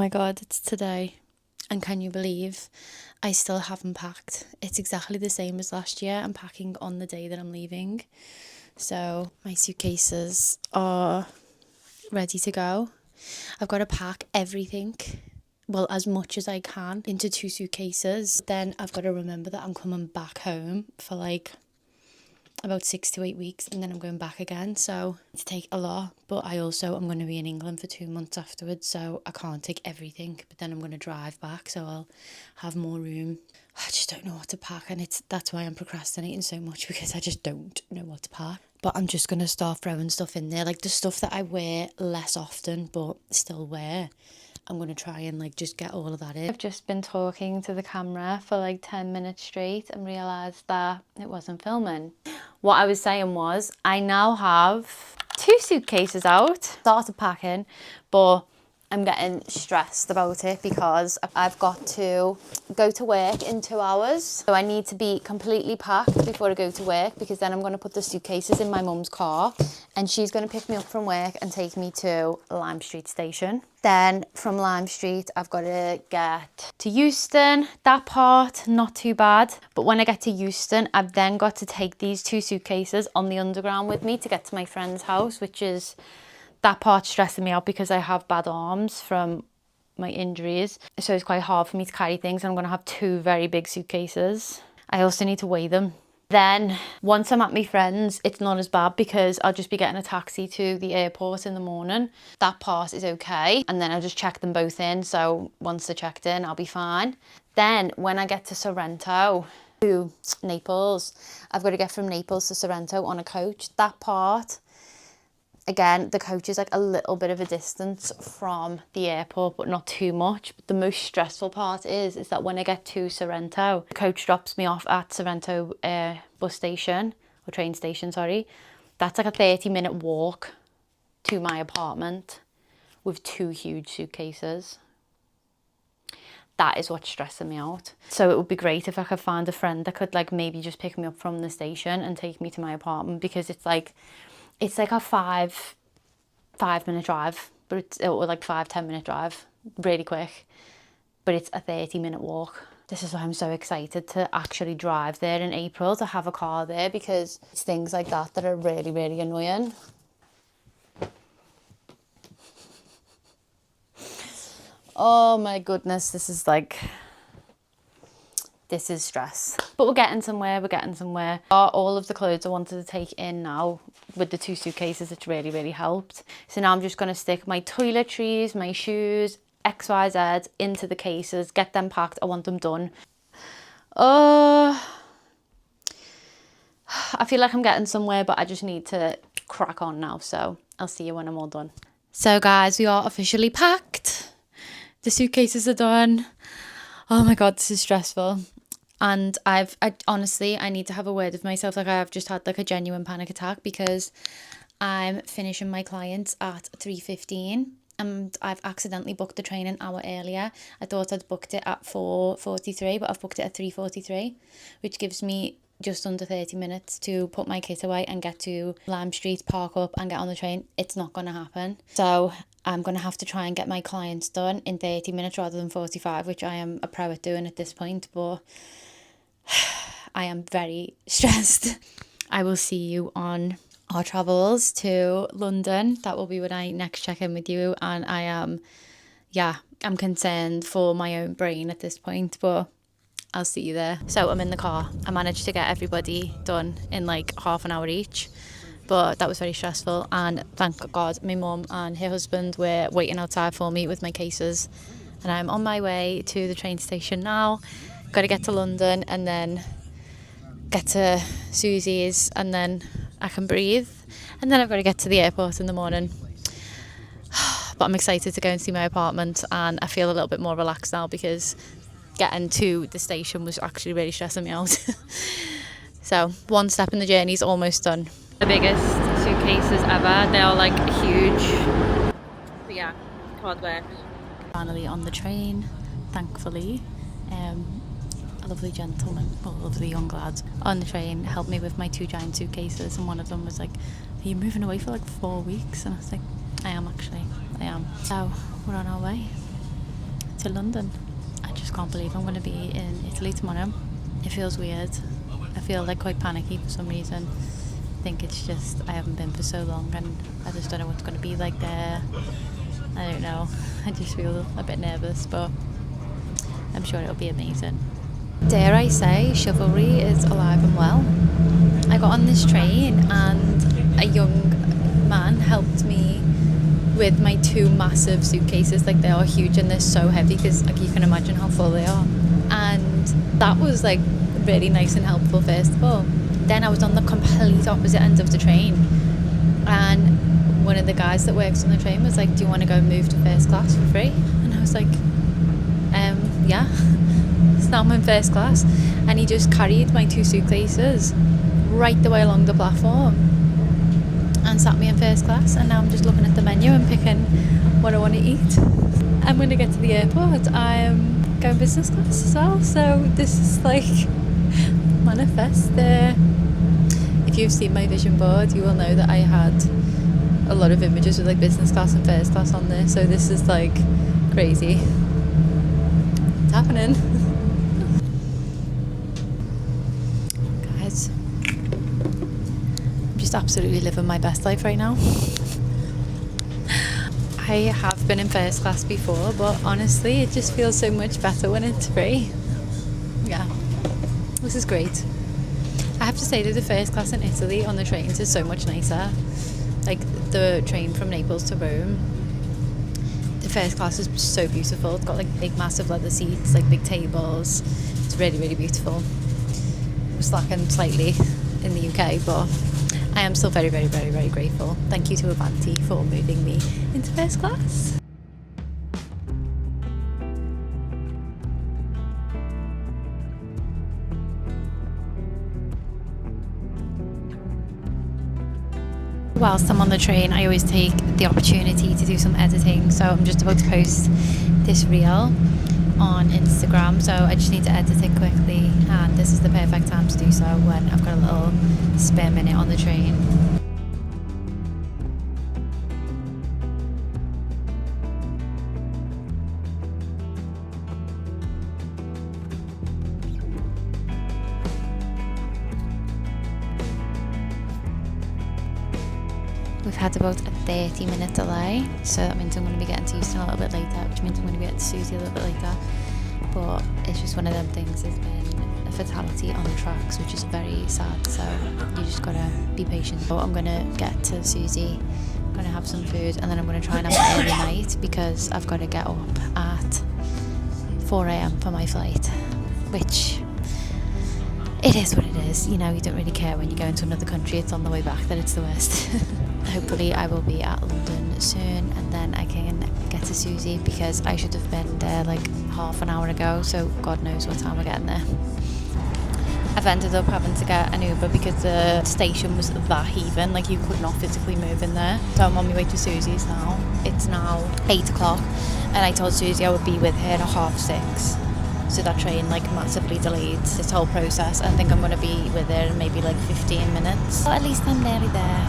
my god, it's today. And can you believe I still haven't packed? It's exactly the same as last year. I'm packing on the day that I'm leaving. So my suitcases are ready to go. I've got to pack everything, well, as much as I can, into 2 suitcases. Then I've got to remember that I'm coming back home for like about 6 to 8 weeks, and then I'm going back again, so it's take a lot. But I also am going to be in England for 2 months afterwards, so I can't take everything, but then I'm going to drive back, so I'll have more room. I just don't know what to pack, and that's why I'm procrastinating so much, because I just don't know what to pack. But I'm just going to start throwing stuff in there, like the stuff that I wear less often but still wear. I'm going to try and like just get all of that in. I've just been talking to the camera for like 10 minutes straight and realised that it wasn't filming. What I was saying was, I now have 2 suitcases out, started packing, but I'm getting stressed about it because I've got to go to work in 2 hours. So I need to be completely packed before I go to work, because then I'm going to put the suitcases in my mum's car and she's going to pick me up from work and take me to Lime Street station. Then from Lime Street, I've got to get to Euston. That part, not too bad. But when I get to Euston, I've then got to take these 2 suitcases on the underground with me to get to my friend's house, which is... that part's stressing me out because I have bad arms from my injuries. So it's quite hard for me to carry things. I'm going to have 2 very big suitcases. I also need to weigh them. Then once I'm at my friend's, it's not as bad because I'll just be getting a taxi to the airport in the morning. That part is okay. And then I'll just check them both in. So once they're checked in, I'll be fine. Then when I get to Sorrento, to Naples, I've got to get from Naples to Sorrento on a coach. That part... again, the coach is like a little bit of a distance from the airport, but not too much. But the most stressful part is that when I get to Sorrento, the coach drops me off at Sorrento bus station, or train station, sorry. That's like a 30-minute walk to my apartment with 2 huge suitcases. That is what's stressing me out. So it would be great if I could find a friend that could like maybe just pick me up from the station and take me to my apartment, because it's like a 5-minute drive, but or like 5-10-minute drive, really quick, but it's a 30-minute walk. This is why I'm so excited to actually drive there in April, to have a car there, because it's things like that that are really, really annoying. Oh my goodness, this is stress. But we're getting somewhere. All of the clothes I wanted to take in now with the 2 suitcases, it's really, really helped. So now I'm just going to stick my toiletries, my shoes, XYZ into the cases, get them packed. I want them done. I feel like I'm getting somewhere, but I just need to crack on now. So I'll see you when I'm all done. So guys, we are officially packed. The suitcases are done. Oh my God, this is stressful. And I honestly, I need to have a word with myself. Like, I've just had like a genuine panic attack because I'm finishing my clients at 3:15 and I've accidentally booked the train an hour earlier. I thought I'd booked it at 4:43, but I've booked it at 3:43, which gives me just under 30 minutes to put my kit away and get to Lime Street, park up and get on the train. It's not going to happen. So I'm going to have to try and get my clients done in 30 minutes rather than 45, which I am a pro at doing at this point, but I am very stressed. I will see you on our travels to London. That will be when I next check in with you, and I'm concerned for my own brain at this point, but I'll see you there. So I'm in the car. I managed to get everybody done in like half an hour each, but that was very stressful, and thank God my mum and her husband were waiting outside for me with my cases, and I'm on my way to the train station now. Got to get to London and then get to Susie's, and then I can breathe, and then I've got to get to the airport in the morning. But I'm excited to go and see my apartment, and I feel a little bit more relaxed now because getting to the station was actually really stressing me out. So one step in the journey is almost done. The biggest suitcases ever. They are like huge. But yeah, hard work. Finally on the train, thankfully. A lovely gentleman, well, a lovely young lad on the train helped me with my 2 giant suitcases, and one of them was like, "Are you moving away for like 4 weeks?" And I was like, I am. So we're on our way. to London. I just can't believe I'm going to be in Italy tomorrow. It feels weird. I feel like quite panicky for some reason. I think it's just I haven't been for so long and I just don't know what's going to be like there. I don't know. I just feel a bit nervous, but I'm sure it'll be amazing. Dare I say, chivalry is alive and well. I got on this train and a young man helped me with my 2 massive suitcases. Like, they are huge and they're so heavy because, like, you can imagine how full they are. And that was like really nice and helpful first of all. Then I was on the complete opposite end of the train and one of the guys that works on the train was like, do you want to go move to first class for free? And I was like, yeah, it's now I'm in first class. And he just carried my 2 suitcases right the way along the platform and sat me in first class, and now I'm just looking at the menu and picking what I want to eat. I'm going to get to the airport. I'm going business class as well, so this is like manifest there. If you've seen my vision board, you will know that I had a lot of images with like business class and first class on there, so this is like crazy. It's happening. Guys, I'm just absolutely living my best life right now. I have been in first class before, but honestly it just feels so much better when it's free. Yeah, this is great. I have to say that the first class in Italy on the trains is so much nicer. Like the train from Naples to Rome, the first class is so beautiful. It's got like big massive leather seats, like big tables. It's really, really beautiful. We're slacking slightly in the UK, but I am still very, very, very, very grateful. Thank you to Avanti for moving me into first class. Whilst I'm on the train, I always take the opportunity to do some editing. So I'm just about to post this reel on Instagram, so I just need to edit it quickly, and this is the perfect time to do so when I've got a little spare minute on the train. We've had about a 30-minute delay, so that means I'm going to be getting to Houston a little bit later, which means I'm going to be getting to Susie a little bit later. But it's just one of them things. There's been a fatality on the tracks, which is very sad, so you just got to be patient. But I'm going to get to Susie, I'm going to have some food, and then I'm going to try and have an early night because I've got to get up at 4 a.m. for my flight, which it is what it is. You know, you don't really care when you go into another country. It's on the way back that it's the worst. Hopefully I will be at London soon, and then I can get to Susie because I should have been there like half an hour ago, so God knows what time we're getting there. I've ended up having to get an Uber because the station was that heaving, like you could not physically move in there. So I'm on my way to Susie's now. It's now 8 o'clock and I told Susie I would be with her at 6:30. So that train like massively delayed this whole process. I think I'm going to be with her in maybe like 15 minutes. But at least I'm nearly there.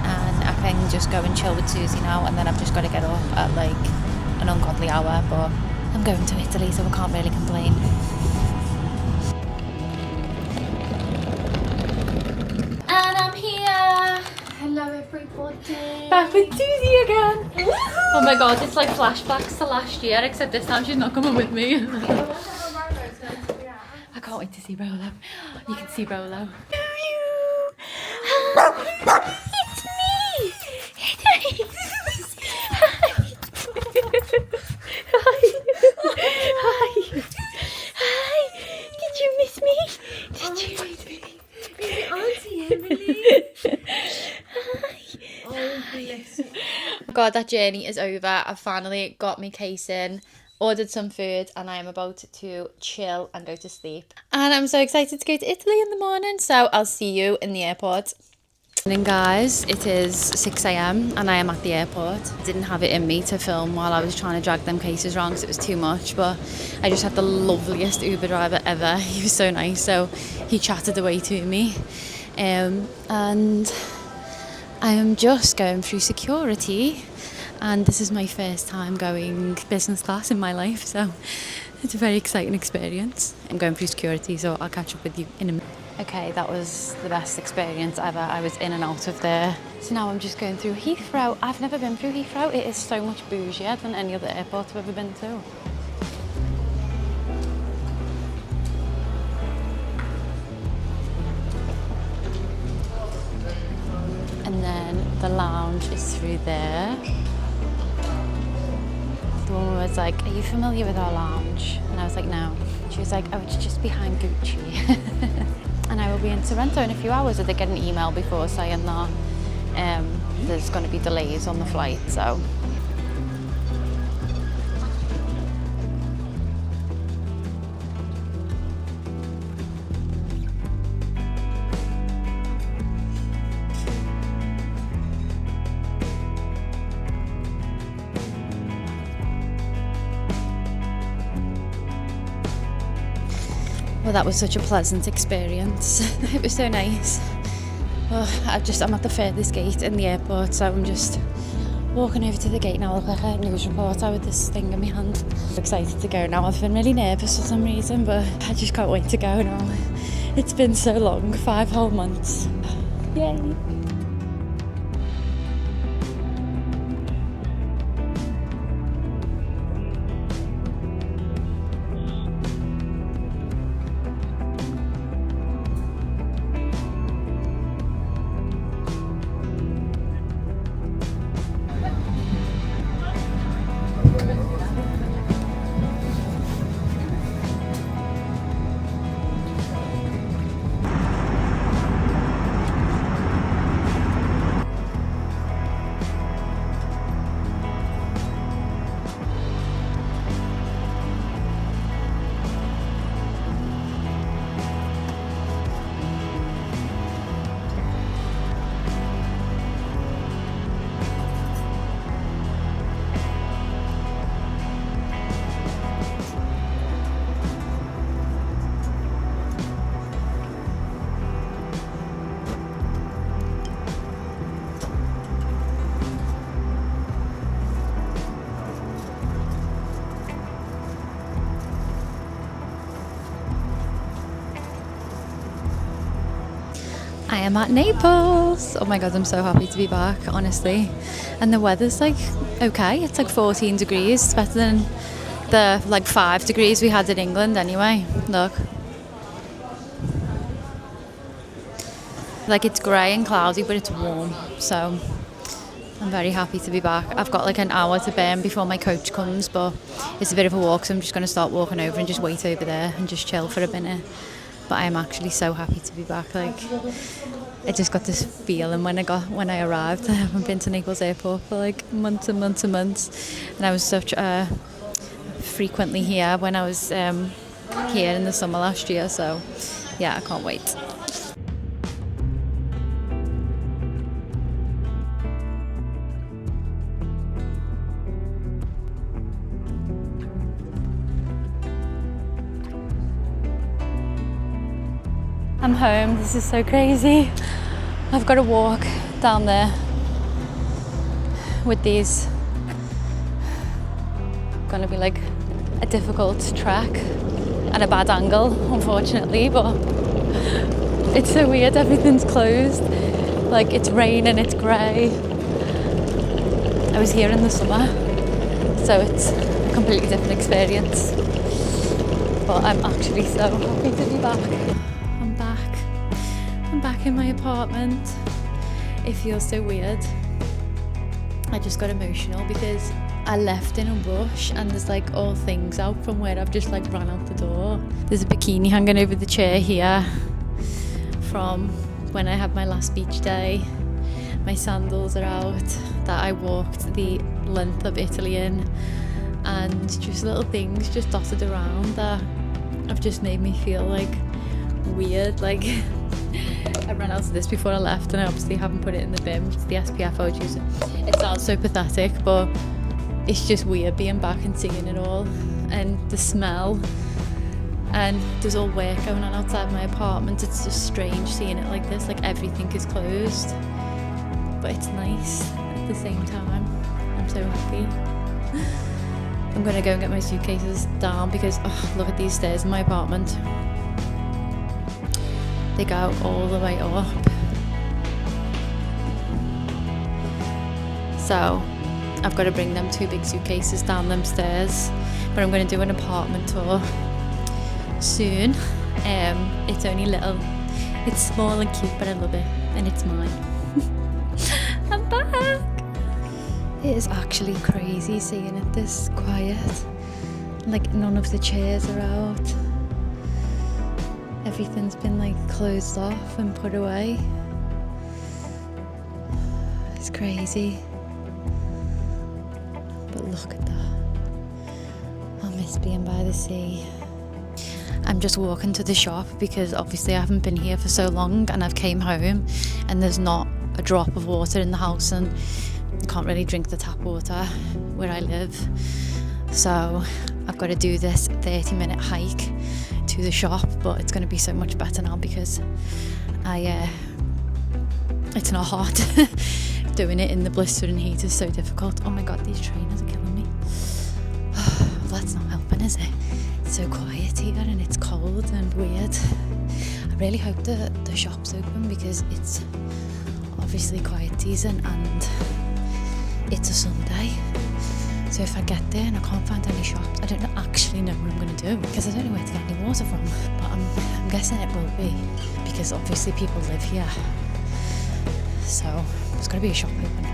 And I can just go and chill with Susie now, and then I've just got to get up at like an ungodly hour, but I'm going to Italy, so I can't really complain. And I'm here! Hello everybody! Back with Susie again! Oh my god, it's like flashbacks to last year, except this time she's not coming with me. I can't wait to see Rolo. You can see Rolo. It's me! Hi! Hi! Did you miss me? Did you miss me? Auntie Emily! Hi! Oh, bless you. God, that journey is over. I finally got my case in, ordered some food, and I am about to chill and go to sleep. And I'm so excited to go to Italy in the morning, so I'll see you in the airport. And guys, it is 6 a.m. and I am at the airport. Didn't have it in me to film while I was trying to drag them cases wrong because it was too much, but I just had the loveliest Uber driver ever. He was so nice, so he chatted away to me, and I am just going through security, and this is my first time going business class in my life, so it's a very exciting experience. I'm going through security, so I'll catch up with you in a minute. Okay, that was the best experience ever. I was in and out of there. So now I'm just going through Heathrow. I've never been through Heathrow. It is so much bougier than any other airport I've ever been to. And then the lounge is through there. The woman was like, "Are you familiar with our lounge?" And I was like, "No." She was like, "Oh, it's just behind Gucci." And I will be in Sorrento in a few hours. I did get an email before saying that there's going to be delays on the flight, so. Well, that was such a pleasant experience. It was so nice. Oh, I'm at the furthest gate in the airport, so I'm just walking over to the gate now. I look like a news reporter with this thing in my hand. I'm excited to go now. I've been really nervous for some reason, but I just can't wait to go now. It's been so long, 5 whole months. Yay! I am at Naples. Oh my god, I'm so happy to be back, honestly. And the weather's like okay, it's like 14 degrees. It's better than the like 5 degrees we had in England anyway. Look. Like it's grey and cloudy, but it's warm. So I'm very happy to be back. I've got like an hour to burn before my coach comes, but it's a bit of a walk, so I'm just going to start walking over and just wait over there and just chill for a minute. But I am actually so happy to be back. Like, I just got this feeling when I arrived. I haven't been to Naples airport for like months and months and months, and I was such frequently here when I was here in the summer last year. So yeah, I can't wait. I'm home. This is so crazy. I've got to walk down there with these. Gonna be like a difficult track and a bad angle, unfortunately, but it's so weird. Everything's closed. Like it's raining, it's grey. I was here in the summer, so it's a completely different experience. But I'm actually so happy to be back. I'm back in my apartment. It feels so weird. I just got emotional because I left in a rush and there's like all things out from where I've just like ran out the door. There's a bikini hanging over the chair here from when I had my last beach day. My sandals are out that I walked the length of Italy in, and just little things just dotted around that have just made me feel like weird. Like I ran out of this before I left and I obviously haven't put it in the bin. It's the SPF I was using. It sounds so pathetic, but it's just weird being back and seeing it all, and the smell, and there's all work going on outside my apartment. It's just strange seeing it like this, like everything is closed, but it's nice at the same time. I'm so happy. I'm gonna go and get my suitcases down because look at these stairs in my apartment. They go all the way up. So I've got to bring them 2 big suitcases down them stairs, but I'm going to do an apartment tour soon. It's only little, it's small and cute, but I love it, and it's mine. I'm back. It is actually crazy seeing it this quiet. Like none of the chairs are out. Everything's been like closed off and put away. It's crazy. But look at that. I miss being by the sea. I'm just walking to the shop because obviously I haven't been here for so long, and I've came home and there's not a drop of water in the house, and I can't really drink the tap water where I live. So I've got to do this 30-minute hike to the shop, but it's going to be so much better now because it's not hot. Doing it in the blistering heat is so difficult. Oh my god, these trainers are killing me. Well, that's not helping, is it? It's so quiet here and it's cold and weird. I really hope the shop's open because it's obviously quiet season and it's a Sunday. So if I get there and I can't find any shops, I don't actually know what I'm going to do because I don't know where to get any water from. But I'm guessing it will be because obviously people live here. So there's got to be a shop open.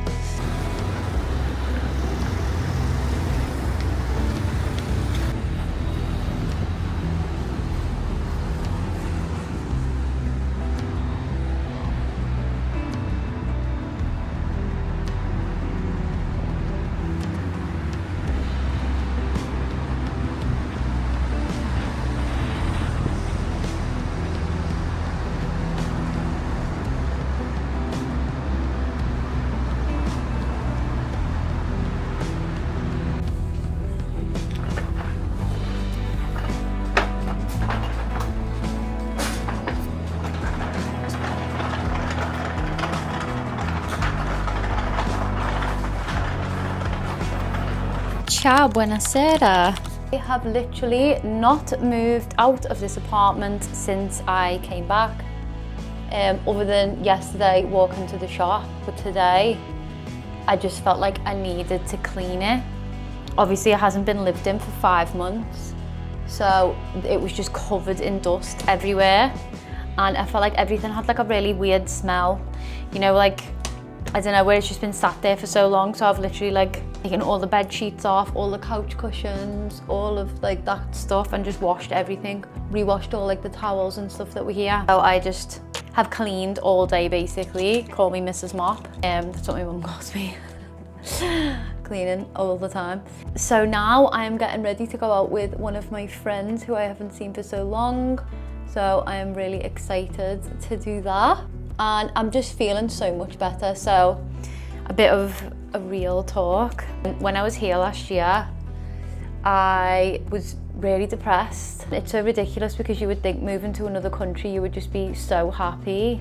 Ciao, buonasera. I have literally not moved out of this apartment since I came back, other than yesterday walking to the shop, but today I just felt like I needed to clean it. Obviously it hasn't been lived in for 5 months, so it was just covered in dust everywhere, and I felt like everything had like a really weird smell, you know, like I don't know, where it's just been sat there for so long. So I've literally like taken all the bed sheets off, all the couch cushions, all of like that stuff, and just washed everything. Rewashed all like the towels and stuff that were here. So I just have cleaned all day basically. Call me Mrs. Mop. That's what my mum calls me. Cleaning all the time. So now I am getting ready to go out with one of my friends who I haven't seen for so long. So I am really excited to do that. And I'm just feeling so much better. So a bit of a real talk. When I was here last year, I was really depressed. It's so ridiculous because you would think moving to another country you would just be so happy.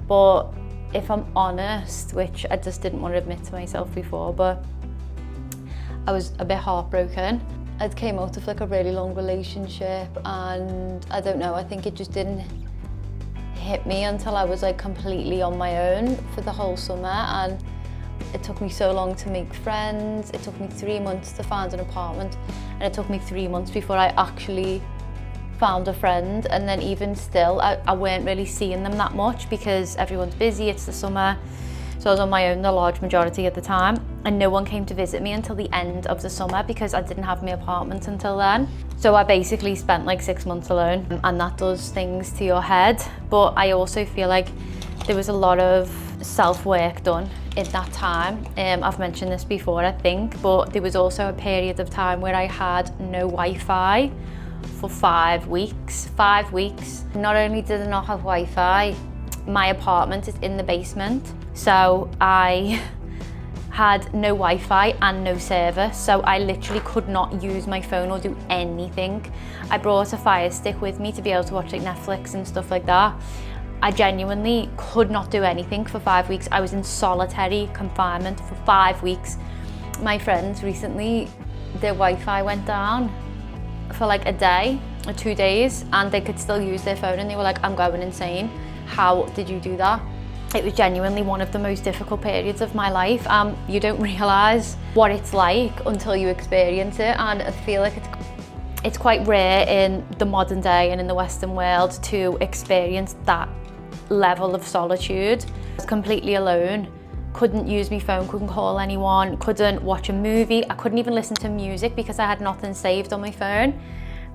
But if I'm honest, which I just didn't want to admit to myself before, but I was a bit heartbroken. I came out of like a really long relationship, and I don't know, I think it just didn't hit me until I was like completely on my own for the whole summer. And it took me so long to make friends. It took me 3 months to find an apartment, and it took me 3 months before I actually found a friend. And then even still, I weren't really seeing them that much because everyone's busy, it's the summer. So I was on my own the large majority of the time, and no one came to visit me until the end of the summer because I didn't have my apartment until then. So I basically spent like 6 months alone, and that does things to your head. But I also feel like there was a lot of self-work done in that time. I've mentioned this before, I think, but there was also a period of time where I had no Wi-Fi for 5 weeks. 5 weeks. Not only did I not have Wi-Fi, my apartment is in the basement. So I had no Wi-Fi and no service, so I literally could not use my phone or do anything. I brought a Fire Stick with me to be able to watch like Netflix and stuff like that. I genuinely could not do anything for 5 weeks. I was in solitary confinement for 5 weeks. My friends recently, their Wi-Fi went down for like a day or 2 days and they could still use their phone and they were like, I'm going insane. How did you do that? It was genuinely one of the most difficult periods of my life. You don't realise what it's like until you experience it, and I feel like it's quite rare in the modern day and in the Western world to experience that level of solitude. I was completely alone. Couldn't use my phone, couldn't call anyone, couldn't watch a movie. I couldn't even listen to music because I had nothing saved on my phone.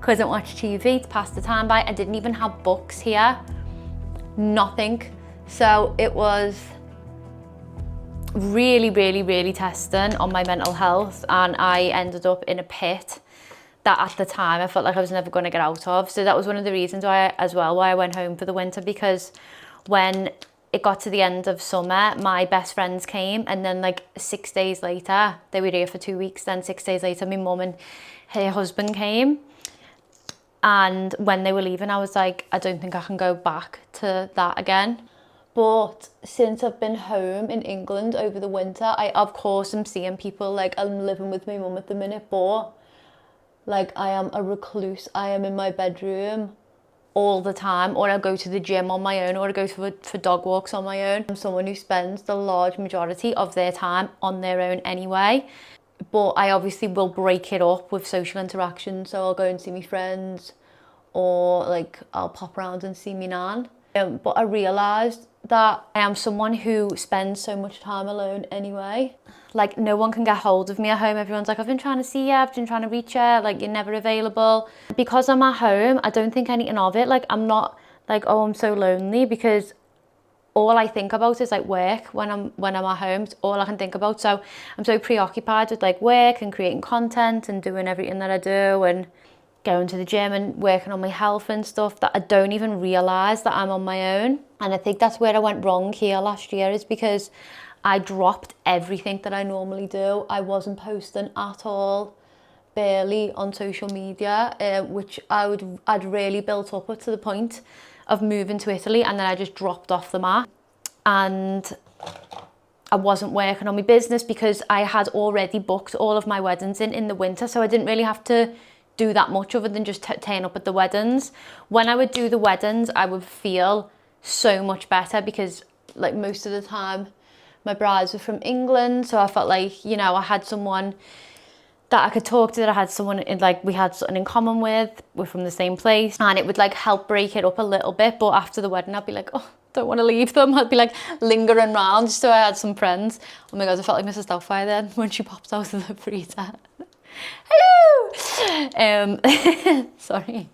Couldn't watch TV to pass the time by. I didn't even have books here. Nothing. So it was really, really, really testing on my mental health, and I ended up in a pit that at the time I felt like I was never going to get out of. So that was one of the reasons why I went home for the winter, because when it got to the end of summer, my best friends came, and then like 6 days later, they were here for 2 weeks, then 6 days later my mum and her husband came. And when they were leaving, I was like, I don't think I can go back to that again. But since I've been home in England over the winter, I of course am seeing people. Like, I'm living with my mum at the minute, but like I am a recluse. I am in my bedroom all the time, or I go to the gym on my own, or I go for dog walks on my own. I'm someone who spends the large majority of their time on their own anyway. But I obviously will break it up with social interaction. So I'll go and see my friends, or like I'll pop around and see my nan. But I realised that I am someone who spends so much time alone anyway. Like, no one can get hold of me at home. Everyone's like, I've been trying to see you, I've been trying to reach you, like you're never available. Because I'm at home, I don't think anything of it. Like, I'm not like, oh, I'm so lonely, because all I think about is like work when I'm at home. It's all I can think about. So I'm so preoccupied with like work and creating content and doing everything that I do and going to the gym and working on my health and stuff, that I don't even realise that I'm on my own. And I think that's where I went wrong here last year, is because I dropped everything that I normally do. I wasn't posting at all, barely on social media, which I'd really built up to the point of moving to Italy, and then I just dropped off the map. And I wasn't working on my business because I had already booked all of my weddings in the winter, so I didn't really have to do that much other than just turn up at the weddings. When I would do the weddings, I would feel so much better, because like most of the time my brides were from England, so I felt like, you know, I had someone that I could talk to, that I had someone like we had something in common with, we're from the same place, and it would like help break it up a little bit. But after the wedding, I'd be like, oh, don't want to leave them. I'd be like lingering around just so I had some friends. Oh my God, I felt like Mrs. Doubtfire then when she popped out of the freezer. Hello! Sorry.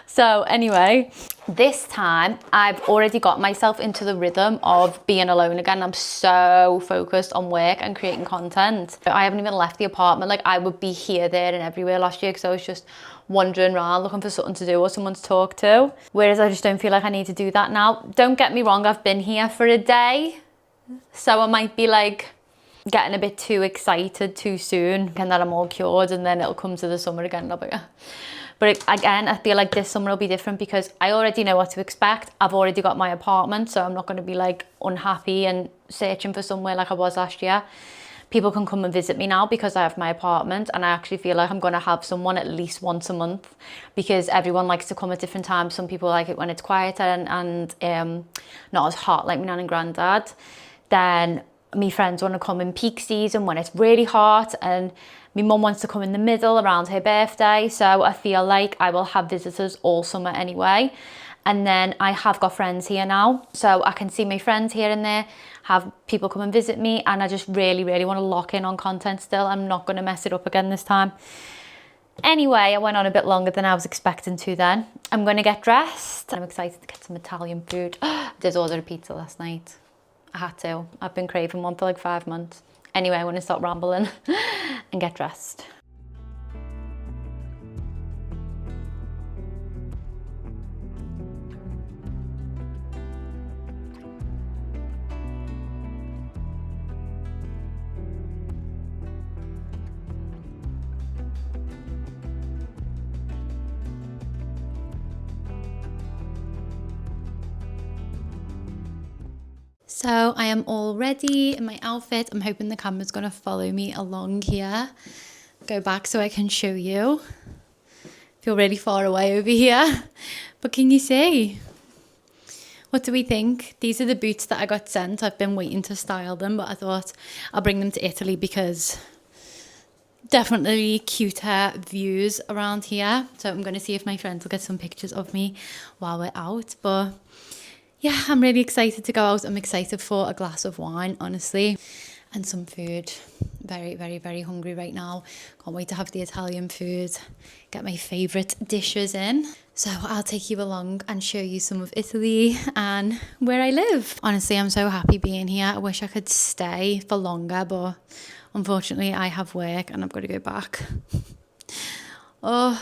So anyway, this time I've already got myself into the rhythm of being alone again. I'm so focused on work and creating content. I haven't even left the apartment. Like, I would be here, there and everywhere last year because I was just wandering around looking for something to do or someone to talk to. Whereas I just don't feel like I need to do that now. Don't get me wrong, I've been here for a day, so I might be like getting a bit too excited too soon and that I'm all cured, and then it'll come to the summer again and I'll be like, but again, I feel like this summer will be different because I already know what to expect. I've already got my apartment, so I'm not going to be like unhappy and searching for somewhere like I was last year. People can come and visit me now because I have my apartment, and I actually feel like I'm going to have someone at least once a month because everyone likes to come at different times. Some people like it when it's quieter and not as hot like my nan and granddad. Then my friends want to come in peak season when it's really hot, and my mum wants to come in the middle around her birthday. So I feel like I will have visitors all summer anyway. And then I have got friends here now, so I can see my friends here and there, have people come and visit me, and I just really, really want to lock in on content still. I'm not going to mess it up again this time. Anyway, I went on a bit longer than I was expecting to then. I'm going to get dressed. I'm excited to get some Italian food. I did order a pizza last night. I had to. I've been craving one for like 5 months. Anyway, I want to stop rambling and get dressed. So I am all ready in my outfit. I'm hoping the camera's gonna follow me along here. Go back so I can show you. Feel really far away over here, but can you see? What do we think? These are the boots that I got sent. I've been waiting to style them, but I thought I'll bring them to Italy because definitely cuter views around here. So I'm going to see if my friends will get some pictures of me while we're out. But yeah, I'm really excited to go out. I'm excited for a glass of wine, honestly, and some food. Very, very, very hungry right now. Can't wait to have the Italian food, get my favourite dishes in. So I'll take you along and show you some of Italy and where I live. Honestly, I'm so happy being here. I wish I could stay for longer, but unfortunately I have work and I've got to go back. Oh,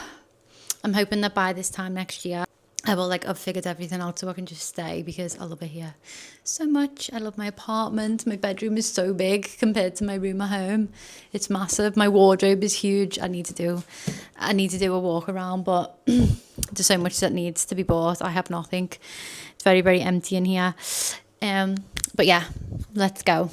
I'm hoping that by this time next year, I will have figured everything out so I can just stay because I love it here so much. I love my apartment. My bedroom is so big compared to my room at home. It's massive. My wardrobe is huge. I need to do a walk around, but there's so much that needs to be bought. I have nothing. It's very, very empty in here. But yeah, let's go.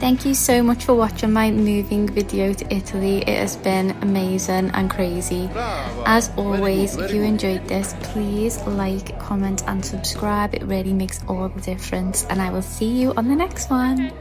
Thank you so much for watching my moving video to Italy. It has been amazing and crazy. As always, if you enjoyed this, please like, comment and subscribe. It really makes all the difference, and I will see you on the next one.